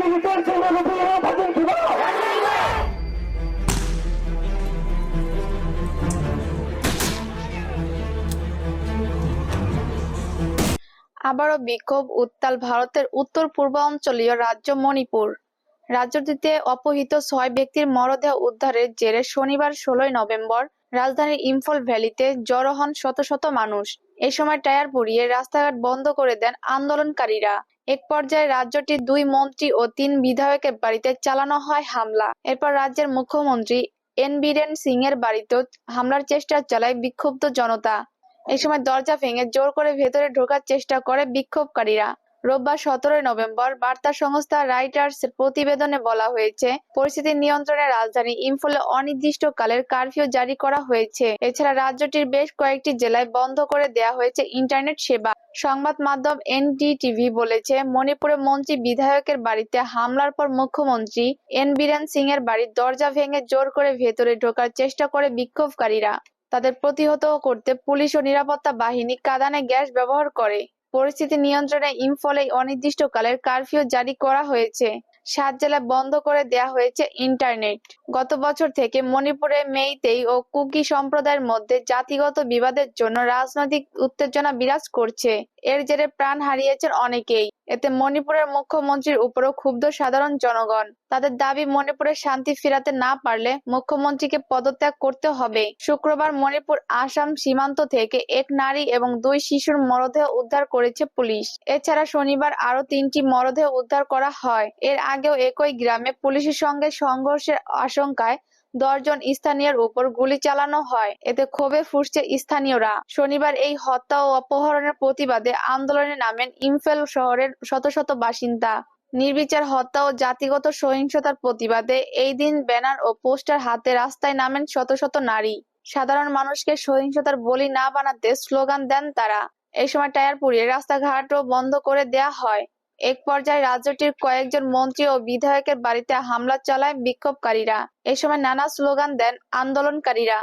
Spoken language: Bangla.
আবারও বিক্ষোভ উত্তাল ভারতের উত্তর পূর্বাঞ্চলীয় রাজ্য মণিপুর। রাজ্যটিতে অপহৃত ৬ ব্যক্তির মরদেহ উদ্ধারের জেরে শনিবার ১৬ নভেম্বর রাজধানীর ইম্ফল ভ্যালিতে জড়ো হন শত শত মানুষ। এ সময় টায়ার পুড়িয়ে রাস্তাঘাট বন্ধ করে দেন আন্দোলনকারীরা। এক পর্যায়ে রাজ্যটির ২ মন্ত্রী ও ৩ বিধায়কের বাড়িতে চালানো হয় হামলা। এরপর রাজ্যের মুখ্যমন্ত্রী এন বীরেন সিং এর বাড়িতেও হামলার চেষ্টা চালায় বিক্ষুব্ধ জনতা। এই সময় দরজা ভেঙে জোর করে ভেতরে ঢোকার চেষ্টা করে বিক্ষোভকারীরা। রোববার ১৭ নভেম্বর বার্তা সংস্থা রাইটার্স এর প্রতিবেদনে বলা হয়েছে, পরিস্থিতি নিয়ন্ত্রণে রাজধানী ইম্ফলে অনির্দিষ্টকালের কারফিউ জারি করা হয়েছে। এছাড়া রাজ্যটির বেশ কয়েকটি জেলায় বন্ধ করে দেয়া হয়েছে ইন্টারনেট সেবা। সংবাদ মাধ্যম এনডিটিভি বলেছে, মণিপুরে মন্ত্রী বিধায়কের বাড়িতে হামলার পর মুখ্যমন্ত্রী এন বীরেন সিং এর বাড়ির দরজা ভেঙে জোর করে ভেতরে ঢোকার চেষ্টা করে বিক্ষোভকারীরা। তাদের প্রতিহত করতে পুলিশ ও নিরাপত্তা বাহিনী কাঁদানে গ্যাস ব্যবহার করে। পরিস্থিতি নিয়ন্ত্রণে ইম্ফলে অনির্দিষ্টকালের কারফিউ জারি করা হয়েছে। ৭ জেলায় বন্ধ করে দেয়া হয়েছে ইন্টারনেট। গত বছর থেকে মণিপুরে মেইতেই ও কুকি সম্প্রদায়ের মধ্যে জাতিগত বিবাদের জন্য রাজনৈতিক উত্তেজনা বিরাজ করছে। এর জেরে প্রাণ হারিয়েছেন অনেকেই। এতে মণিপুরের মুখ্যমন্ত্রীর উপরও ক্ষুব্ধ সাধারণ জনগণ। তাদের দাবি, মণিপুরে শান্তি ফেরাতে না পারলে মুখ্যমন্ত্রীকে পদত্যাগ করতে হবে। শুক্রবার মণিপুর আসাম সীমান্ত থেকে এক নারী এবং ২ শিশুর মরদেহ উদ্ধার করেছে পুলিশ। এছাড়া শনিবার আরও ৩টি মরদেহ উদ্ধার করা হয়। এর আগেও একই গ্রামে পুলিশের সঙ্গে সংঘর্ষের আশঙ্কায় ১০ জন স্থানীয়র উপর গুলি চালানো হয়। এতে ক্ষোভে ফুঁসছে স্থানীয়রা। শনিবার এই হত্যা ও অপহরণের প্রতিবাদে আন্দোলনে নামেন ইম্ফল শহরের শত শত বাসিন্দা। নির্বিচার হত্যা ও জাতিগত সহিংসতার প্রতিবাদে এই দিন ব্যানার ও পোস্টার হাতে রাস্তায় নামেন শত শত নারী। সাধারণ মানুষকে সহিংসতার বলি না বানাতে স্লোগান দেন তারা। এই সময় টায়ার পুড়িয়ে রাস্তাঘাটও বন্ধ করে দেয়া হয়। এক পর্যায়ে রাজ্যটির কয়েকজন মন্ত্রী ও বিধায়কের বাড়িতে হামলা চালায় বিক্ষোভকারীরা। এ সময় নানা স্লোগান দেন আন্দোলনকারীরা।